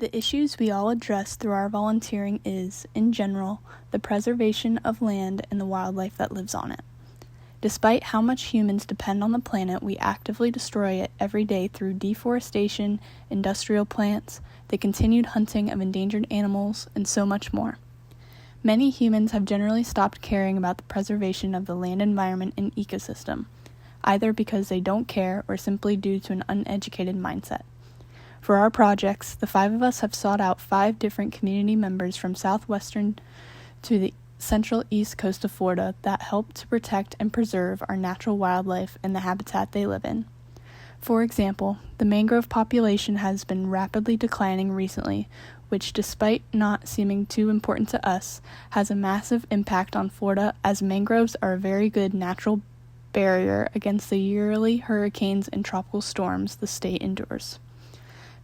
The issues we all address through our volunteering is, in general, the preservation of land and the wildlife that lives on it. Despite how much humans depend on the planet, we actively destroy it every day through deforestation, industrial plants, the continued hunting of endangered animals, and so much more. Many humans have generally stopped caring about the preservation of the land environment and ecosystem, either because they don't care or simply due to an uneducated mindset. For our projects, the 5 of us have sought out 5 different community members from southwestern to the central east coast of Florida that help to protect and preserve our natural wildlife and the habitat they live in. For example, the mangrove population has been rapidly declining recently, which, despite not seeming too important to us, has a massive impact on Florida, as mangroves are a very good natural barrier against the yearly hurricanes and tropical storms the state endures.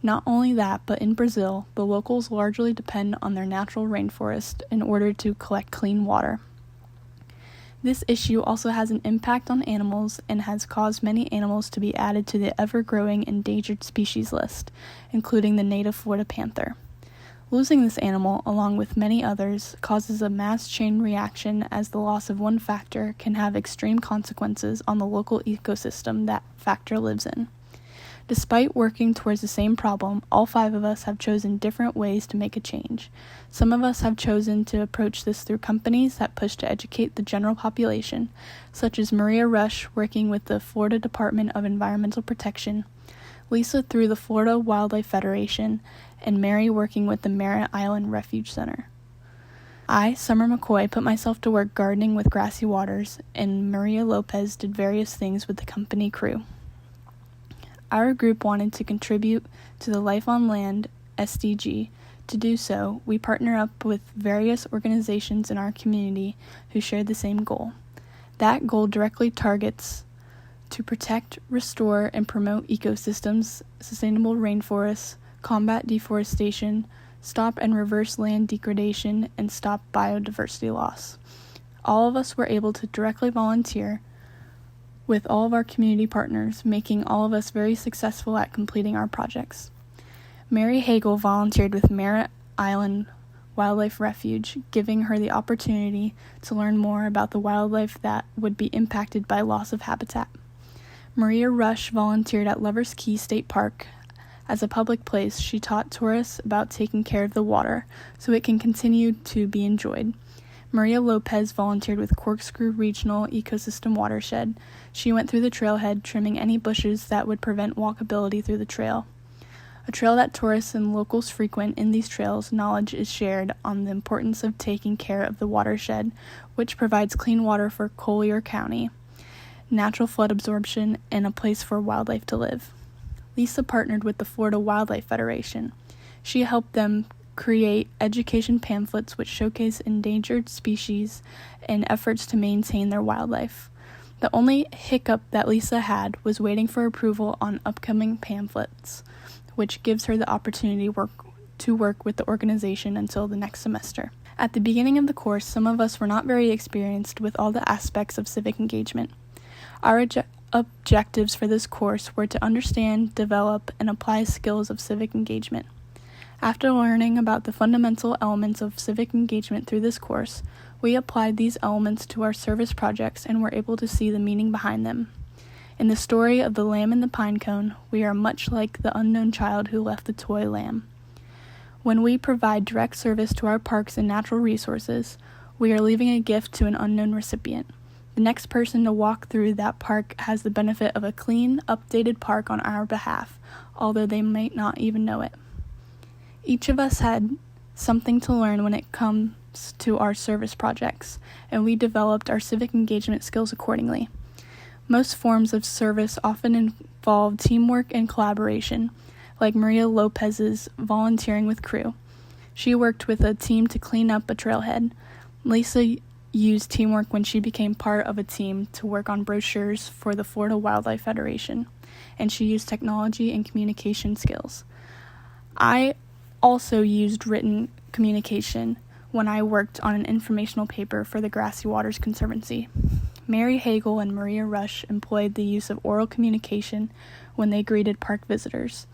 Not only that, but in Brazil, the locals largely depend on their natural rainforest in order to collect clean water. This issue also has an impact on animals and has caused many animals to be added to the ever-growing endangered species list, including the native Florida panther. Losing this animal, along with many others, causes a mass chain reaction, as the loss of one factor can have extreme consequences on the local ecosystem that factor lives in. Despite working towards the same problem, all 5 of us have chosen different ways to make a change. Some of us have chosen to approach this through companies that push to educate the general population, such as Maria Rush working with the Florida Department of Environmental Protection, Lisa through the Florida Wildlife Federation, and Mary working with the Merritt Island Refuge Center. I, Summer McCoy, put myself to work gardening with Grassy Waters, and Maria Lopez did various things with the company crew. Our group wanted to contribute to the Life on Land SDG. To do so, we partner up with various organizations in our community who share the same goal. That goal directly targets to protect, restore, and promote ecosystems, sustainable rainforests, combat deforestation, stop and reverse land degradation, and stop biodiversity loss. All of us were able to directly volunteer with all of our community partners, making all of us very successful at completing our projects. Mary Hagel volunteered with Merritt Island Wildlife Refuge, giving her the opportunity to learn more about the wildlife that would be impacted by loss of habitat. Maria Rush volunteered at Lovers Key State Park. As a public place, she taught tourists about taking care of the water so it can continue to be enjoyed. Maria Lopez volunteered with Corkscrew Regional Ecosystem Watershed. She went through the trailhead, trimming any bushes that would prevent walkability through the trail. A trail that tourists and locals frequent. In these trails, knowledge is shared on the importance of taking care of the watershed, which provides clean water for Collier County, natural flood absorption, and a place for wildlife to live. Lisa partnered with the Florida Wildlife Federation. She helped them create education pamphlets which showcase endangered species and efforts to maintain their wildlife. The only hiccup that Lisa had was waiting for approval on upcoming pamphlets, which gives her the opportunity to work with the organization until the next semester. At the beginning of the course, some of us were not very experienced with all the aspects of civic engagement. Our objectives for this course were to understand, develop, and apply skills of civic engagement. After learning about the fundamental elements of civic engagement through this course, we applied these elements to our service projects and were able to see the meaning behind them. In the story of the lamb and the pinecone, we are much like the unknown child who left the toy lamb. When we provide direct service to our parks and natural resources, we are leaving a gift to an unknown recipient. The next person to walk through that park has the benefit of a clean, updated park on our behalf, although they might not even know it. Each of us had something to learn when it comes to our service projects, and we developed our civic engagement skills accordingly. Most forms of service often involve teamwork and collaboration, like Maria Lopez's volunteering with crew. She worked with a team to clean up a trailhead. Lisa used teamwork when she became part of a team to work on brochures for the Florida Wildlife Federation, and she used technology and communication skills. I also used written communication when I worked on an informational paper for the Grassy Waters Conservancy. Mary Hagel and Maria Rush employed the use of oral communication when they greeted park visitors,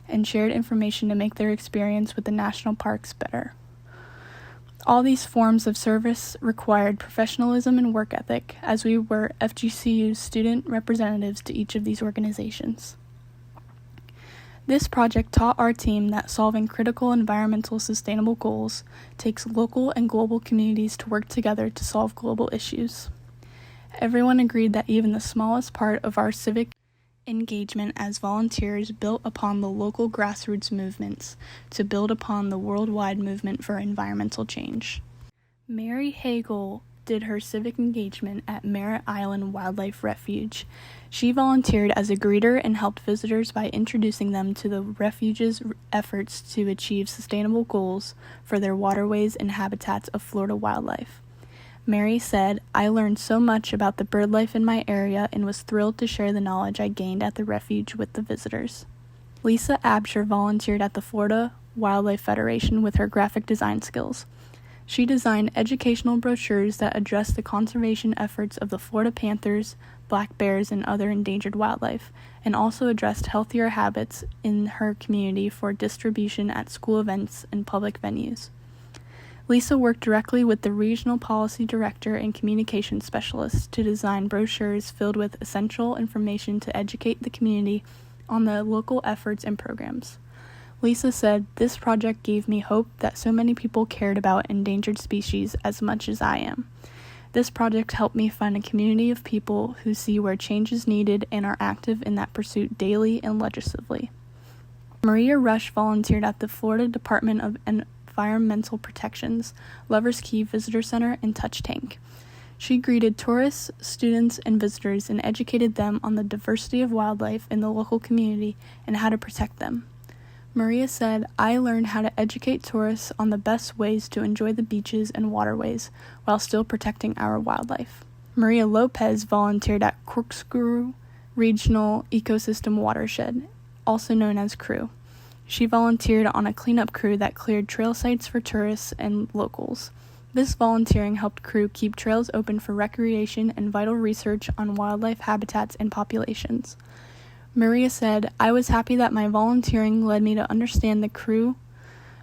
and shared information to make their experience with the national parks better. All these forms of service required professionalism and work ethic, as we were FGCU's student representatives to each of these organizations. This project taught our team that solving critical environmental sustainable goals takes local and global communities to work together to solve global issues. Everyone agreed that even the smallest part of our civic engagement as volunteers built upon the local grassroots movements to build upon the worldwide movement for environmental change. Mary Hagel did her civic engagement at Merritt Island Wildlife Refuge. She volunteered as a greeter and helped visitors by introducing them to the refuge's efforts to achieve sustainable goals for their waterways and habitats of Florida wildlife. Mary said, "I learned so much about the bird life in my area and was thrilled to share the knowledge I gained at the refuge with the visitors." Lisa Absher volunteered at the Florida Wildlife Federation with her graphic design skills. She designed educational brochures that addressed the conservation efforts of the Florida panthers, black bears, and other endangered wildlife, and also addressed healthier habits in her community for distribution at school events and public venues. Lisa worked directly with the regional policy director and communications specialist to design brochures filled with essential information to educate the community on the local efforts and programs. Lisa said, "This project gave me hope that so many people cared about endangered species as much as I am. This project helped me find a community of people who see where change is needed and are active in that pursuit daily and legislatively." Maria Rush volunteered at the Florida Department of Environmental Protection's Lovers Key Visitor Center and Touch Tank. She greeted tourists, students, and visitors and educated them on the diversity of wildlife in the local community and how to protect them. Maria said, "I learned how to educate tourists on the best ways to enjoy the beaches and waterways while still protecting our wildlife." Maria Lopez volunteered at Corkscrew Regional Ecosystem Watershed, also known as CREW. She volunteered on a cleanup crew that cleared trail sites for tourists and locals. This volunteering helped CREW keep trails open for recreation and vital research on wildlife habitats and populations. Maria said, "I was happy that my volunteering led me to understand the CREW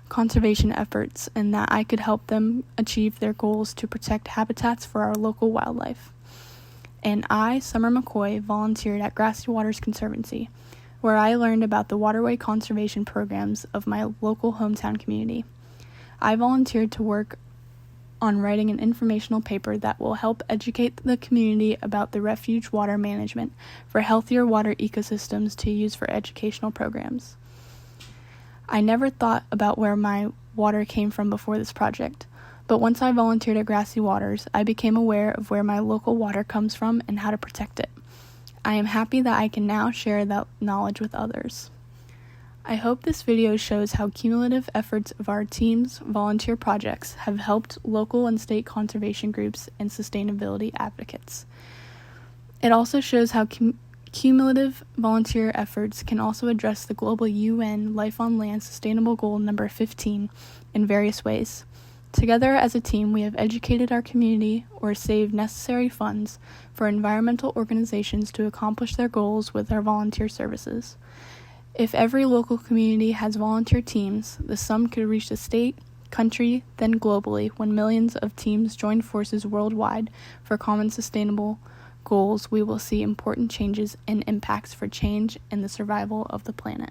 conservation efforts and that I could help them achieve their goals to protect habitats for our local wildlife." And I, Summer McCoy, volunteered at Grassy Waters Conservancy, where I learned about the waterway conservation programs of my local hometown community. I volunteered to work on writing an informational paper that will help educate the community about the refuge water management for healthier water ecosystems to use for educational programs. I never thought about where my water came from before this project, but once I volunteered at Grassy Waters, I became aware of where my local water comes from and how to protect it. I am happy that I can now share that knowledge with others. I hope this video shows how cumulative efforts of our team's volunteer projects have helped local and state conservation groups and sustainability advocates. It also shows how cumulative volunteer efforts can also address the global UN Life on Land Sustainable Goal number 15 in various ways. Together as a team, we have educated our community or saved necessary funds for environmental organizations to accomplish their goals with our volunteer services. If every local community has volunteer teams, the sum could reach the state, country, then globally when millions of teams join forces worldwide for common sustainable goals. We will see important changes and impacts for change and the survival of the planet.